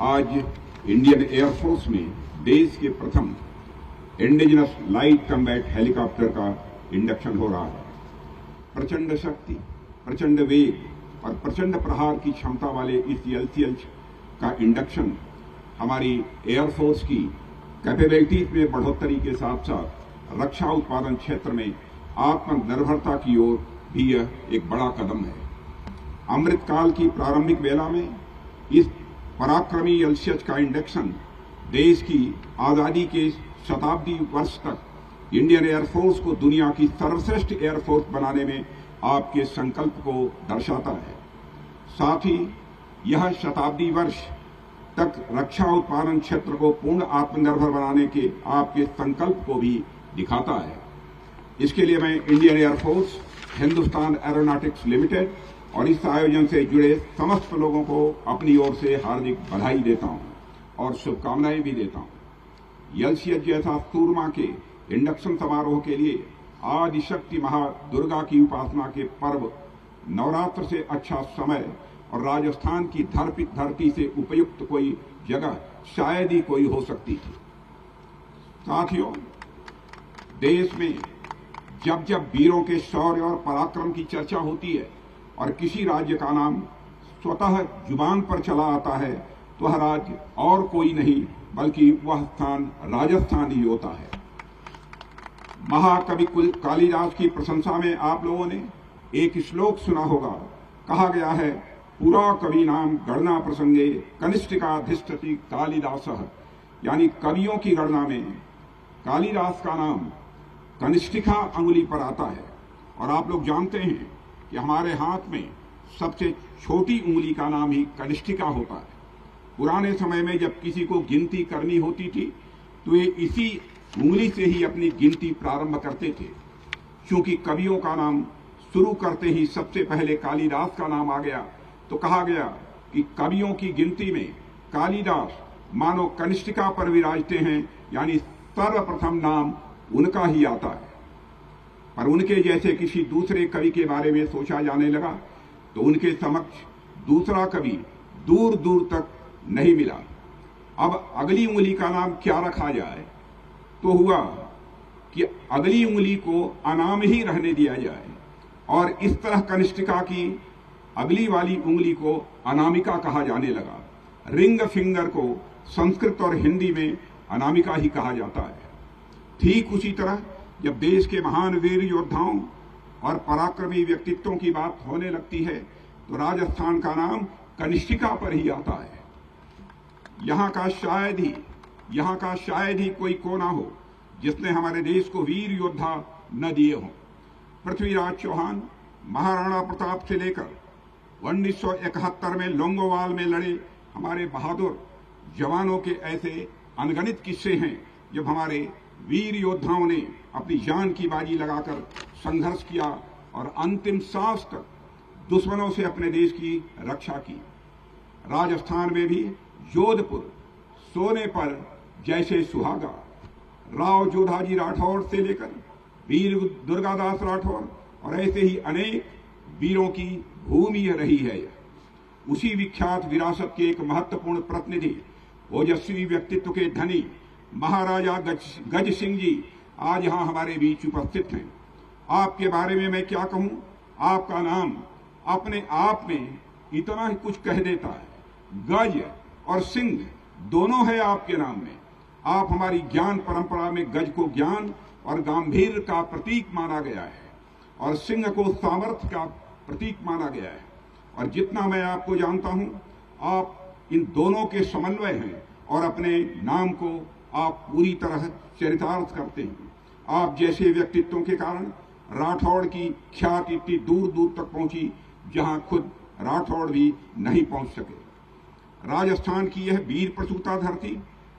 आज Indian air force में देश के प्रथम इंडिजिनस लाइट कम्बैट हेलीकॉप्टर का इंडक्शन हो रहा है। प्रचंड शक्ति, प्रचंड वेग और प्रचंड प्रहार की क्षमता वाले इस LCH का इंडक्शन हमारी एयरफोर्स की कैपेबिलिटीज में बढ़ोतरी के साथ साथ रक्षा उत्पादन क्षेत्र में आत्मनिर्भरता की ओर भी यह एक बड़ा कदम है। अमृतकाल की प्रारंभिक वेला में इस पराक्रमी LCH का इंडक्शन देश की आजादी के शताब्दी वर्ष तक इंडियन एयरफोर्स को दुनिया की सर्वश्रेष्ठ एयरफोर्स बनाने में आपके संकल्प को दर्शाता है। साथ ही यह शताब्दी वर्ष तक रक्षा उत्पादन क्षेत्र को पूर्ण आत्मनिर्भर बनाने के आपके संकल्प को भी दिखाता है। इसके लिए मैं Indian air force, Hindustan aeronautics limited और इस आयोजन से जुड़े समस्त लोगों को अपनी ओर से हार्दिक बधाई देता हूं और शुभकामनाएं भी देता हूं। LCH जैसा सूरमा के इंडक्शन समारोह के लिए आदिशक्ति महादुर्गा की उपासना के पर्व नवरात्र से अच्छा समय और राजस्थान की धरती से उपयुक्त कोई जगह शायद ही कोई हो सकती थी। साथियों, देश में जब जब वीरों के शौर्य और पराक्रम की चर्चा होती है और किसी राज्य का नाम स्वतः जुबान पर चला आता है तो वह राज्य और कोई नहीं बल्कि वह स्थान राजस्थान ही होता है। महाकवि कालिदास की प्रशंसा में आप लोगों ने एक श्लोक सुना होगा। कहा गया है, पुरा कवि नाम गणना प्रसंगे कनिष्ठिकाधिष्ठति कालिदासः, यानी कवियों की गणना में कालिदास का नाम कनिष्ठिका अंगुली पर आता है। और आप लोग जानते हैं कि हमारे हाथ में सबसे छोटी उंगली का नाम ही कनिष्ठिका होता है। पुराने समय में जब किसी को गिनती करनी होती थी तो ये इसी उंगली से ही अपनी गिनती प्रारंभ करते थे। क्योंकि कवियों का नाम शुरू करते ही सबसे पहले कालिदास का नाम आ गया तो कहा गया कि कवियों की गिनती में कालिदास मानो कनिष्ठिका पर विराजते हैं, यानी सर्वप्रथम नाम उनका ही आता है। पर उनके जैसे किसी दूसरे कवि के बारे में सोचा जाने लगा तो उनके समक्ष दूसरा कवि दूर दूर तक नहीं मिला। अब अगली उंगली का नाम क्या रखा जाए, तो हुआ कि अगली उंगली को अनाम ही रहने दिया जाए और इस तरह कनिष्ठिका की अगली वाली उंगली को अनामिका कहा जाने लगा। रिंग फिंगर को संस्कृत और हिंदी में अनामिका ही कहा जाता है। ठीक उसी तरह जब देश के महान वीर योद्धाओं और पराक्रमी व्यक्तित्वों की बात होने लगती है तो राजस्थान का नाम कनिष्ठिका पर ही आता है। यहाँ का शायद ही कोई कोना हो जिसने हमारे देश को वीर योद्धा न दिए हों। पृथ्वीराज चौहान, महाराणा प्रताप से लेकर 1971 में लोंगोवाल में लड़े हमारे बहादुर जवानों के ऐसे अनगिनत किस्से हैं जब हमारे वीर योद्धाओं ने अपनी जान की बाजी लगाकर संघर्ष किया और अंतिम सांस तक दुश्मनों से अपने देश की रक्षा की। राजस्थान में भी जोधपुर सोने पर जैसे सुहागा, राव जोधाजी राठौड़ से लेकर वीर दुर्गादास राठौड़ और ऐसे ही अनेक वीरों की भूमि रही है। उसी विख्यात विरासत के एक महत्वपूर्ण प्रतिनिधि, ओजस्वी व्यक्तित्व के धनी महाराजा गज सिंह जी आज यहां हमारे बीच उपस्थित हैं। आपके बारे में मैं क्या कहूं, आपका नाम अपने आप में इतना ही कुछ कह देता है। गज और सिंह दोनों है आपके नाम में। आप हमारी ज्ञान परंपरा में गज को ज्ञान और गंभीर का प्रतीक माना गया है और सिंह को सामर्थ्य का प्रतीक माना गया है। और जितना मैं आपको जानता हूं, आप इन दोनों के समन्वय हैं और अपने नाम को आप पूरी तरह चरितार्थ करते हैं। आप जैसे व्यक्तित्वों के कारण राठौड़ की ख्याति इतनी दूर दूर तक पहुंची जहां खुद राठौड़ भी नहीं पहुंच सके। राजस्थान की यह वीर प्रसूता धरती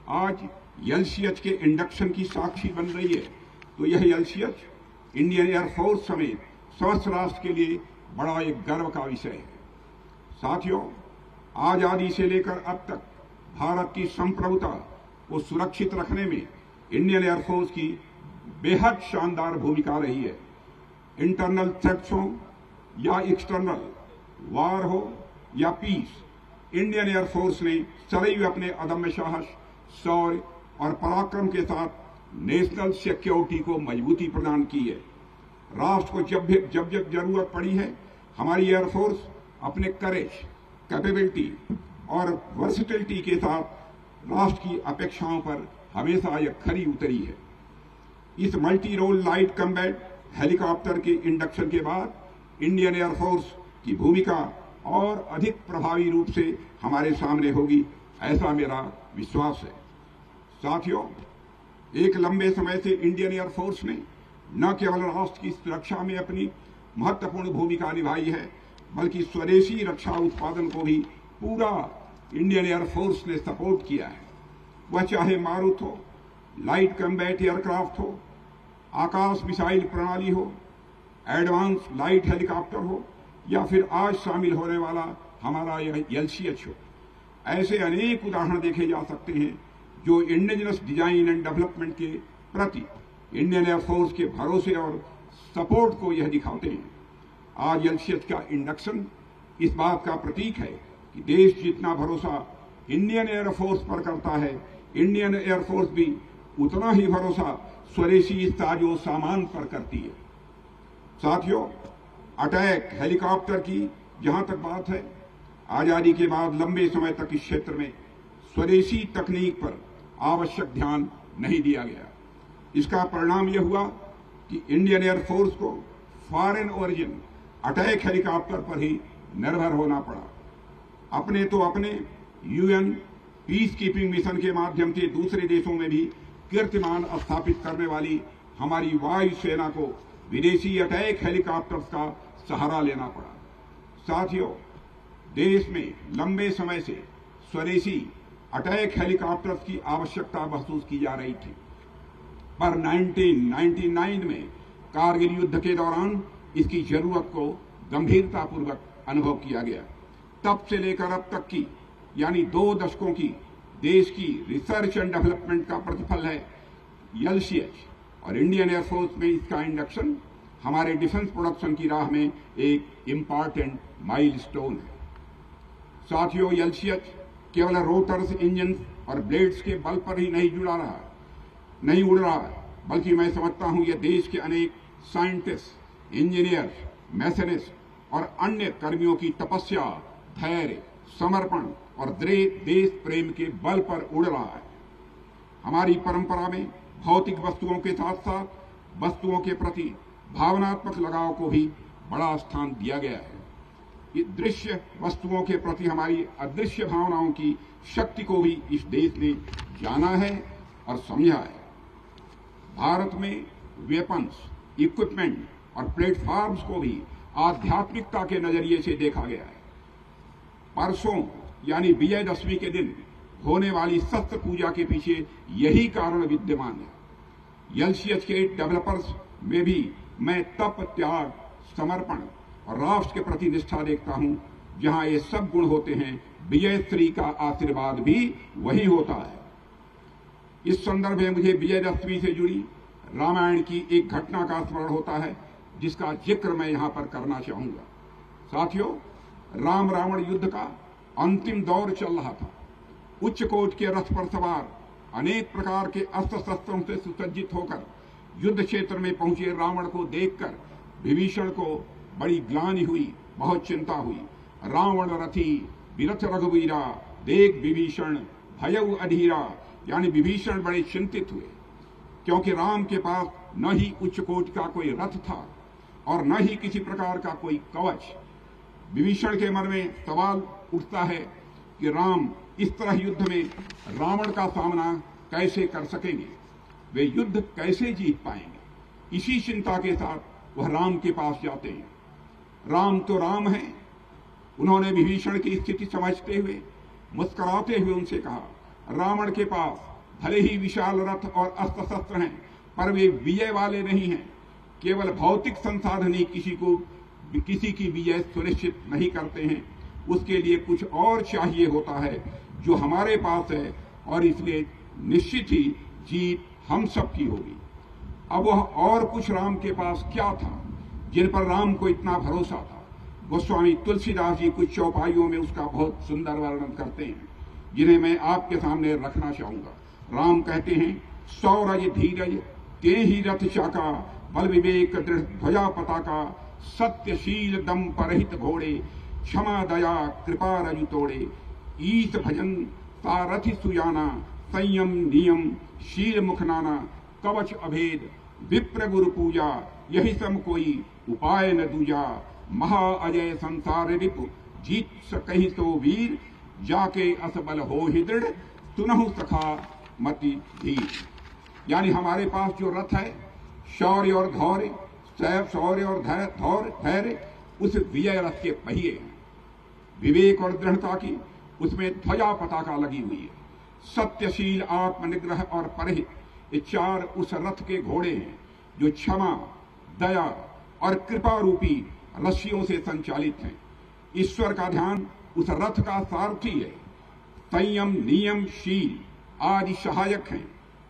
आज LCH के इंडक्शन की साक्षी बन रही है तो यह LCH इंडियन एयरफोर्स समेत समस्त राष्ट्र के लिए बड़ा एक गर्व का विषय है। साथियों, आजादी से लेकर अब तक भारत की संप्रभुता को सुरक्षित रखने में इंडियन एयरफोर्स की बेहद शानदार भूमिका रही है। इंटरनल थ्रेट्स हो या एक्सटर्नल, वार हो या पीस, इंडियन एयरफोर्स ने सदैव अपने अदम्य साहस, शौर्य और पराक्रम के साथ नेशनल सिक्योरिटी को मजबूती प्रदान की है। राष्ट्र को जब जरूरत पड़ी है, हमारी एयरफोर्स अपने करेज, कैपेबिलिटी और वर्सिटिलिटी के साथ राष्ट्र की अपेक्षाओं पर हमेशा यह खरी उतरी है। इस multi role light combat helicopter के इंडक्शन के बाद इंडियन एयरफोर्स की भूमिका और अधिक प्रभावी रूप से हमारे सामने होगी, ऐसा मेरा विश्वास है। साथियों, एक लंबे समय से इंडियन एयरफोर्स ने न केवल राष्ट्र की सुरक्षा में अपनी महत्वपूर्ण भूमिका निभाई है, बल्कि स्वदेशी रक्षा उत्पादन को भी पूरा इंडियन एयरफोर्स ने सपोर्ट किया है। वह चाहे मारुत हो, लाइट कम्बैट एयरक्राफ्ट हो, आकाश मिसाइल प्रणाली हो, एडवांस लाइट हेलीकॉप्टर हो, या फिर आज शामिल होने वाला हमारा यह LCH हो। ऐसे अनेक उदाहरण देखे जा सकते हैं जो इंडिजिनस डिजाइन एंड डेवलपमेंट के प्रति इंडियन एयरफोर्स के भरोसे और सपोर्ट को यह दिखाते हैं। आज LCH का इंडक्शन इस बात का प्रतीक है कि देश जितना भरोसा इंडियन एयरफोर्स पर करता है, इंडियन एयरफोर्स भी उतना ही भरोसा स्वदेशी साजो सामान पर करती है। साथियों, अटैक हेलीकॉप्टर की जहां तक बात है, आजादी के बाद लंबे समय तक इस क्षेत्र में स्वदेशी तकनीक पर आवश्यक ध्यान नहीं दिया गया। इसका परिणाम यह हुआ कि इंडियन एयरफोर्स को फॉरेन ओरिजिन अटैक हेलीकॉप्टर पर ही निर्भर होना पड़ा। अपने UN पीस कीपिंग मिशन के माध्यम से दूसरे देशों में भी कीर्तिमान स्थापित करने वाली हमारी वायुसेना को विदेशी अटैक हेलीकॉप्टर्स का सहारा लेना पड़ा। साथियों, देश में लंबे समय से स्वदेशी अटैक हेलीकॉप्टर्स की आवश्यकता महसूस की जा रही थी, पर 1999 में कारगिल युद्ध के दौरान इसकी जरूरत को गंभीरतापूर्वक अनुभव किया गया। तब से लेकर अब तक की यानी 2 दशकों की देश की रिसर्च एंड डेवलपमेंट का प्रतिफल है LCH, और इंडियन एयरफोर्स में इसका इंडक्शन हमारे डिफेंस प्रोडक्शन की राह में एक इम्पॉर्टेंट माइलस्टोन है। साथियों, LCH केवल रोटर्स, इंजन और ब्लेड्स के बल पर ही नहीं उड़ रहा है, बल्कि मैं समझता हूं यह देश के अनेक साइंटिस्ट, इंजीनियर्स, मैकेनिस्ट और अन्य कर्मियों की तपस्या, धैर्य, समर्पण और देश प्रेम के बल पर उड़ रहा है। हमारी परंपरा में भौतिक वस्तुओं के साथ साथ वस्तुओं के प्रति भावनात्मक लगाव को भी बड़ा स्थान दिया गया है। इस दृश्य वस्तुओं के प्रति हमारी अदृश्य भावनाओं की शक्ति को भी इस देश ने जाना है और समझा है। भारत में वेपन्स, इक्विपमेंट और प्लेटफॉर्म्स को भी आध्यात्मिकता के नजरिए से देखा गया है। परसों यानी विजयदशमी के दिन होने वाली शस्त्र पूजा के पीछे यही कारण विद्यमान है। LCH के डेवलपर्स में भी मैं तप, त्याग, समर्पण और राष्ट्र के प्रति निष्ठा देखता हूं। जहां ये सब गुण होते हैं, विजयश्री का आशीर्वाद भी वही होता है। इस संदर्भ में मुझे विजयदशमी से जुड़ी रामायण की एक घटना का स्मरण होता है, जिसका जिक्र मैं यहां पर करना चाहूंगा। साथियों, राम रावण युद्ध का अंतिम दौर चल रहा था। उच्च कोट के रथ पर सवार, अनेक प्रकार के अस्त्र शस्त्रों से सुसज्जित होकर युद्ध क्षेत्र में पहुंचे रावण को देखकर विभीषण को बड़ी ग्लानि हुई, बहुत चिंता हुई। रावण रथी विरथ रघुवीरा, देख विभीषण भयउ अधीरा, यानी विभीषण बड़े चिंतित हुए, क्योंकि राम के पास न ही उच्च कोट का कोई रथ था और न ही किसी प्रकार का कोई कवच। विभीषण के मन में सवाल उठता है कि राम इस तरह युद्ध में रावण का सामना कैसे कर सकेंगे, वे युद्ध कैसे जीत पाएंगे। इसी चिंता के साथ वह राम के पास जाते हैं। राम तो राम हैं। उन्होंने विभीषण की स्थिति समझते हुए मुस्कुराते हुए उनसे कहा, रावण के पास भले ही विशाल रथ और अस्त्र शस्त्र हैं, पर वे विजय वाले नहीं हैं। केवल भौतिक संसाधन ही किसी की विजय सुनिश्चित नहीं करते हैं। उसके लिए कुछ और चाहिए होता है जो हमारे पास है, और इसलिए निश्चित ही जीत हम सब की होगी। अब वह और कुछ राम के पास क्या था जिन पर राम को इतना भरोसा था, गोस्वामी तुलसीदास जी कुछ चौपाइयों में उसका बहुत सुंदर वर्णन करते हैं, जिन्हें मैं आपके सामने रखना चाहूंगा। राम कहते हैं, सौरज धीरज ते ही रथ चाका, बल विवेक दृढ़ ध्वजा पताका, सत्यशील दम परहित घोड़े, क्षमा दया कृपा रजु तोड़े, ईश भजन सारथि सुजाना, संयम नियम शील मुख नाना, कवच अभेद विप्र गुरु पूजा, यही सम कोई उपाय न दूजा, महा अजय संसार रिपु, जीत सकहि सो वीर, जाके असबल हो ही दृढ़, सुनहु सखा मति धीर। यानी हमारे पास जो रथ है, शौर्य और धौर्य, शौर्य और धैर्य, उस विजय रथ के पहिए हैं। विवेक और दृढ़ता की उसमें ध्वजा पताका लगी हुई है। सत्यशील, आत्मनिग्रह और परहित, ये चार उस रथ के घोड़े हैं जो क्षमा, दया और कृपा रूपी रस्सियों से संचालित हैं। ईश्वर का ध्यान उस रथ का सारथी है। संयम, नियम, शील आदि सहायक हैं।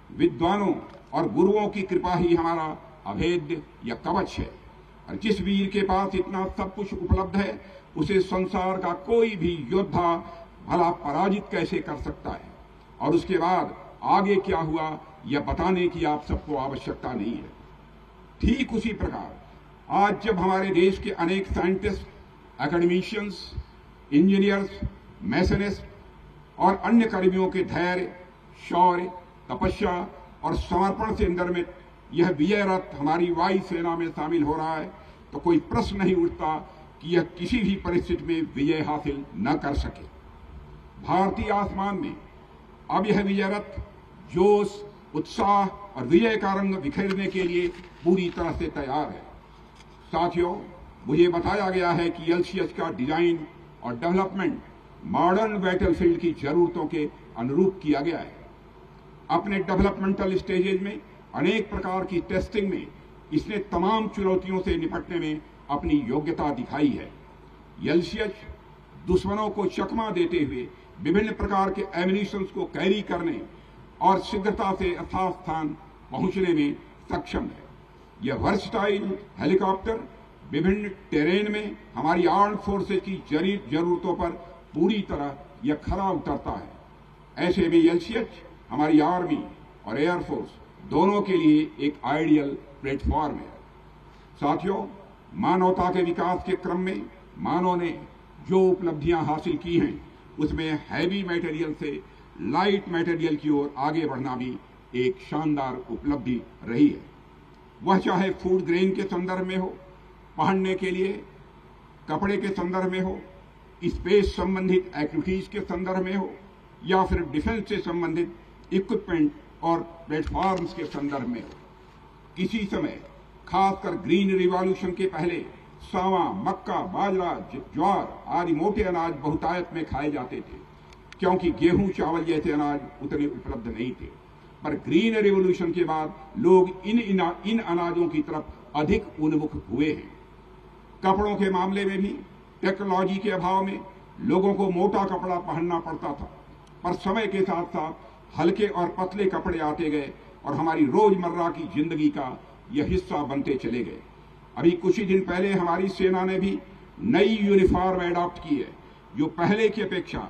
विद्वानों और गुरुओं की कृपा ही हमारा अभेद्य या कवच है। और जिस वीर के पास इतना सब कुछ उपलब्ध है, उसे संसार का कोई भी योद्धा भला पराजित कैसे कर सकता है। और उसके बाद आगे क्या हुआ यह बताने की आप सबको आवश्यकता नहीं है। ठीक उसी प्रकार आज जब हमारे देश के अनेक साइंटिस्ट, एकेडमिशियंस, इंजीनियर्स, मैसनिस्ट और अन्य कर्मियों के धैर्य, शौर्य, तपस्या और समर्पण से निर्मित यह विजय रथ हमारी वायु सेना में शामिल हो रहा है, तो कोई प्रश्न नहीं उठता कि यह किसी भी परिस्थिति में विजय हासिल न कर सके। भारतीय आसमान में अब यह विजय रथ जोश, उत्साह और विजय का रंग बिखेरने के लिए पूरी तरह से तैयार है। साथियों, मुझे बताया गया है कि एलसीएच का डिजाइन और डेवलपमेंट मॉडर्न बैटलफील्ड की जरूरतों के अनुरूप किया गया है। अपने डेवलपमेंटल स्टेजेज में अनेक प्रकार की टेस्टिंग में इसने तमाम चुनौतियों से निपटने में अपनी योग्यता दिखाई है। एलसीएच दुश्मनों को चकमा देते हुए विभिन्न प्रकार के एमिनिशंस को कैरी करने और शीघ्रता से यथास्थान पहुंचने में सक्षम है। यह वर्सटाइल हेलीकॉप्टर विभिन्न टेरेन में हमारी आर्म्ड फोर्सेज की जरूरतों पर पूरी तरह यह खरा उतरता है। ऐसे में एलसीएच हमारी आर्मी और एयरफोर्स दोनों के लिए एक आइडियल प्लेटफॉर्म है। साथियों, मानवता के विकास के क्रम में मानव ने जो उपलब्धियां हासिल की हैं, उसमें हैवी मटेरियल से लाइट मटेरियल की ओर आगे बढ़ना भी एक शानदार उपलब्धि रही है। वह चाहे फूड ग्रेन के संदर्भ में हो, पहनने के लिए कपड़े के संदर्भ में हो, स्पेस संबंधित एक्टिविटीज के संदर्भ में हो, या फिर डिफेंस से संबंधित इक्विपमेंट और प्लेटफॉर्म्स के संदर्भ में हो। किसी समय खासकर ग्रीन रिवॉल्यूशन के पहले सावा, मक्का, बाजरा, ज्वार आदि मोटे अनाज बहुतायत में खाए जाते थे, क्योंकि गेहूं, चावल जैसे अनाज उतने उपलब्ध नहीं थे। पर ग्रीन रिवॉल्यूशन के बाद लोग इन अनाजों की तरफ अधिक उन्मुख हुए हैं। कपड़ों के मामले में भी टेक्नोलॉजी के अभाव में लोगों को मोटा कपड़ा पहनना पड़ता था, पर समय के साथ साथ हल्के और पतले कपड़े आते गए और हमारी रोजमर्रा की जिंदगी का यह हिस्सा बनते चले गए। अभी कुछ ही दिन पहले हमारी सेना ने भी नई यूनिफॉर्म एडॉप्ट की है, जो पहले की अपेक्षा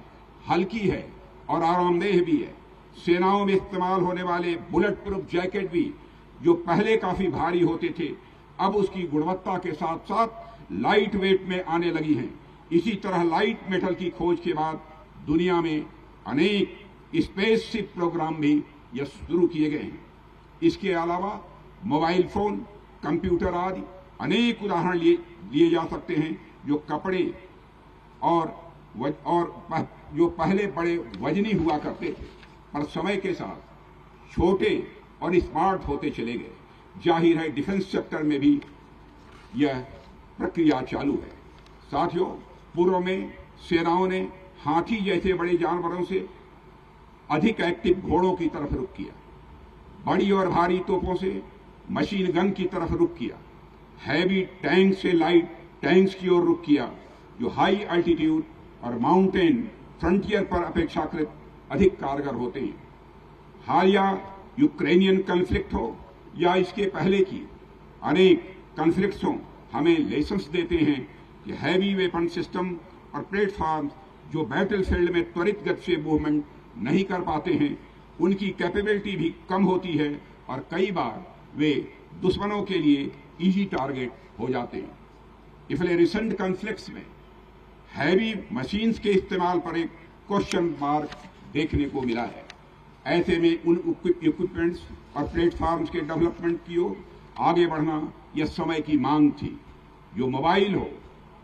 हल्की है और आरामदेह भी है। सेनाओं में इस्तेमाल होने वाले बुलेट प्रूफ जैकेट भी, जो पहले काफी भारी होते थे, अब उसकी गुणवत्ता के साथ साथ लाइट वेट में आने लगी हैं। इसी तरह लाइट मेटल की खोज के बाद दुनिया में अनेक स्पेसशिप प्रोग्राम भी यह शुरू किए गए हैं। इसके अलावा मोबाइल फोन, कंप्यूटर आदि अनेक उदाहरण लिए जा सकते हैं, जो कपड़े और जो पहले बड़े वजनी हुआ करते थे, पर समय के साथ छोटे और स्मार्ट होते चले गए। जाहिर है डिफेंस सेक्टर में भी यह प्रक्रिया चालू है। साथियों, पूर्व में सेनाओं ने हाथी जैसे बड़े जानवरों से अधिक एक्टिव घोड़ों की तरफ रुख किया, बड़ी और भारी तोपों से मशीन गन की तरफ रुख किया, हैवी टैंक से लाइट टैंक्स की ओर रुख किया, जो हाई अल्टीट्यूड और माउंटेन फ्रंटियर पर अपेक्षाकृत अधिक कारगर होते हैं। हालिया यूक्रेनियन कॉन्फ्लिक्ट हो या इसके पहले की अनेक कॉन्फ्लिक्ट्स हों, हमें लेसन्स देते हैं कि हैवी वेपन सिस्टम और प्लेटफॉर्म जो बैटलफील्ड में त्वरित गति से मूवमेंट नहीं कर पाते हैं, उनकी कैपेबिलिटी भी कम होती है और कई बार वे दुश्मनों के लिए इजी टारगेट हो जाते हैं। इसलिए रिसेंट कॉन्फ्लिक्ट्स में हैवी मशीन्स के इस्तेमाल पर एक क्वेश्चन मार्क देखने को मिला है। ऐसे में उन इक्विपमेंट्स और प्लेटफॉर्म्स के डेवलपमेंट की ओर आगे बढ़ना यह समय की मांग थी, जो मोबाइल हो,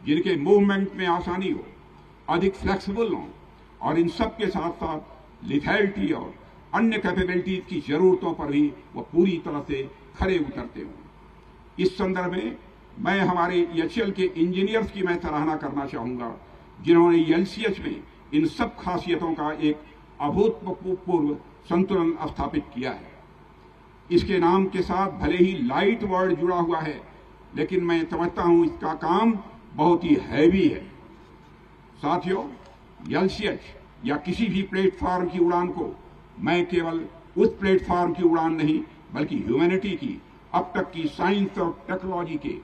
जिनके मूवमेंट में आसानी हो, अधिक फ्लेक्सिबल हो और इन सब के साथ साथ लिथैलिटी और अन्य कैपेबिलिटीज की जरूरतों पर भी वह पूरी तरह से खरे उतरते हों। इस संदर्भ में मैं हमारे एचएएल के इंजीनियर्स की मैं सराहना करना चाहूंगा, जिन्होंने एलसीएच में इन सब खासियतों का एक अभूतपूर्व संतुलन स्थापित किया है। इसके नाम के साथ भले ही लाइट वर्ड जुड़ा हुआ है, लेकिन मैं समझता हूं इसका काम बहुत ही हैवी है। साथियों, एलसीएच या किसी भी प्लेटफॉर्म की उड़ान को मैं केवल उस प्लेटफॉर्म की उड़ान नहीं, बल्कि ह्यूमैनिटी की अब तक की साइंस और टेक्नोलॉजी के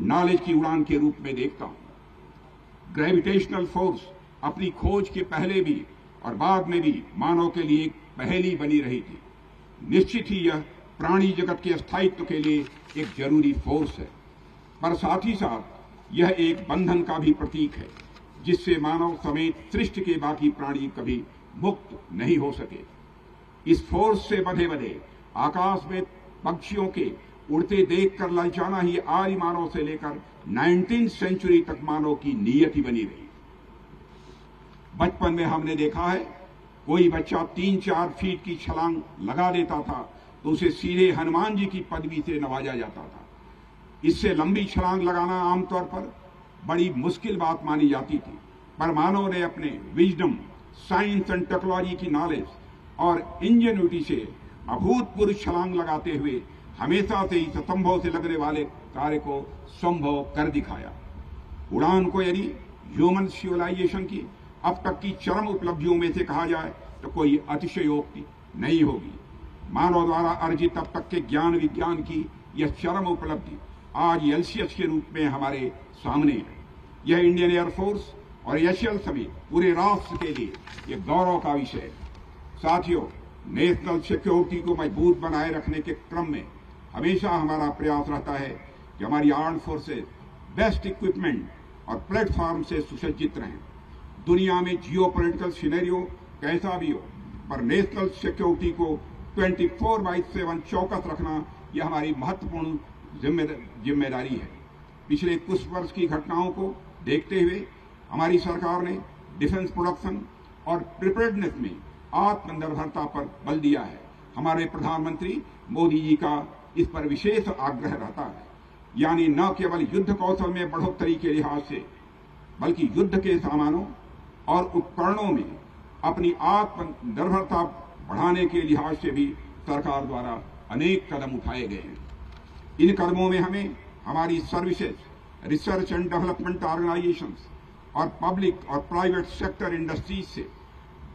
नॉलेज की उड़ान के रूप में देखता हूं। ग्रेविटेशनल फोर्स अपनी खोज के पहले भी और बाद में भी मानव के लिए एक पहेली बनी रही थी। निश्चित ही यह प्राणी जगत के स्थायित्व के लिए एक जरूरी फोर्स है, पर साथ ही साथ यह एक बंधन का भी प्रतीक है, जिससे मानव समेत सृष्टि के बाकी प्राणी कभी मुक्त नहीं हो सके। इस फोर्स से बंधे बंधे आकाश में पक्षियों के उड़ते देखकर ललचाना ही आदि मानव से लेकर 19वीं सेंचुरी तक मानव की नियति बनी रही। बचपन में हमने देखा है, कोई बच्चा 3-4 फीट की छलांग लगा देता था तो उसे सीधे हनुमान जी की पदवी से नवाजा जाता था। इससे लंबी छलांग लगाना आमतौर पर बड़ी मुश्किल बात मानी जाती थी, पर मानव ने अपने विजडम, साइंस एंड टेक्नोलॉजी की नॉलेज और इंजेन्युइटी से अभूतपूर्व छलांग लगाते हुए हमेशा से इस असंभव से लगने वाले कार्य को संभव कर दिखाया। उड़ान को यदि ह्यूमन सिविलाइजेशन की अब तक की चरम उपलब्धियों में से कहा जाए तो कोई अतिशयोक्ति नहीं होगी। मानव द्वारा अर्जित अब तक के ज्ञान विज्ञान की यह चरम उपलब्धि आज एलसीएच के रूप में हमारे सामने है। यह इंडियन एयरफोर्स और एचएएल समेत पूरे राष्ट्र के लिए यह गौरव का विषय है। साथियों, नेशनल सिक्योरिटी को मजबूत बनाए रखने के क्रम में हमेशा हमारा प्रयास रहता है कि हमारी आर्म्ड फोर्सेज बेस्ट इक्विपमेंट और प्लेटफॉर्म से सुसज्जित रहें। दुनिया में जियोपॉलिटिकल सिनेरियो कैसा भी हो, पर नेशनल सिक्योरिटी को 24/7 चौकस रखना यह हमारी महत्वपूर्ण जिम्मेदारी है। पिछले कुछ वर्ष की घटनाओं को देखते हुए हमारी सरकार ने डिफेंस प्रोडक्शन और प्रिपेयर्डनेस में आत्मनिर्भरता पर बल दिया है। हमारे प्रधानमंत्री मोदी जी का इस पर विशेष आग्रह रहता है, यानी न केवल युद्ध कौशल में बढ़ोतरी के लिहाज से, बल्कि युद्ध के सामानों और उपकरणों में अपनी आत्मनिर्भरता बढ़ाने के लिहाज से भी सरकार द्वारा अनेक कदम उठाए गए हैं। इन कदमों में हमें हमारी services, research and development organisations और पब्लिक और प्राइवेट सेक्टर इंडस्ट्रीज से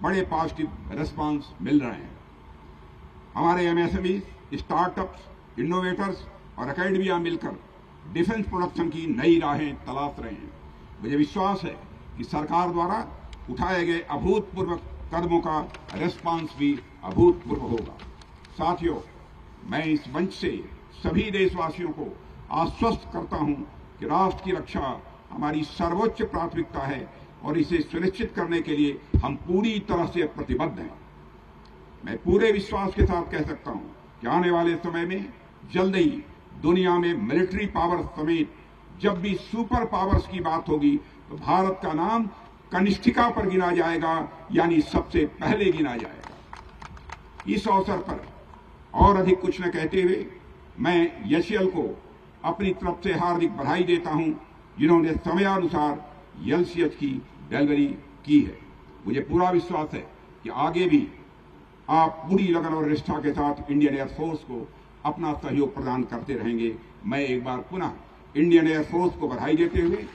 बड़े पॉजिटिव रिस्पांस मिल रहे हैं। हमारे एमएसएमई, स्टार्टअप्स, इनोवेटर्स और एकेडमिया मिलकर डिफेंस प्रोडक्शन की नई राहें तलाश रहे हैं। मुझे विश्वास है कि सरकार द्वारा उठाए गए अभूतपूर्व कदमों का रिस्पांस भी अभूतपूर्व होगा। साथियों, मैं इस मंच से सभी देशवासियों को आश्वस्त करता हूं कि राष्ट्र की रक्षा हमारी सर्वोच्च प्राथमिकता है और इसे सुनिश्चित करने के लिए हम पूरी तरह से प्रतिबद्ध हैं। मैं पूरे विश्वास के साथ कह सकता हूं कि आने वाले समय में जल्द ही दुनिया में मिलिट्री पावर समेत जब भी सुपर पावर्स की बात होगी तो भारत का नाम कनिष्ठिका पर गिना जाएगा, यानी सबसे पहले गिना जाएगा। इस अवसर पर और अधिक कुछ न कहते हुए मैं एचएएल को अपनी तरफ से हार्दिक बधाई देता हूं, जिन्होंने समयानुसार एलसीएच की डिलीवरी की है। मुझे पूरा विश्वास है कि आगे भी आप पूरी लगन और निष्ठा के साथ इंडियन एयरफोर्स को अपना सहयोग प्रदान करते रहेंगे। मैं एक बार पुनः इंडियन एयरफोर्स को बधाई देते हुए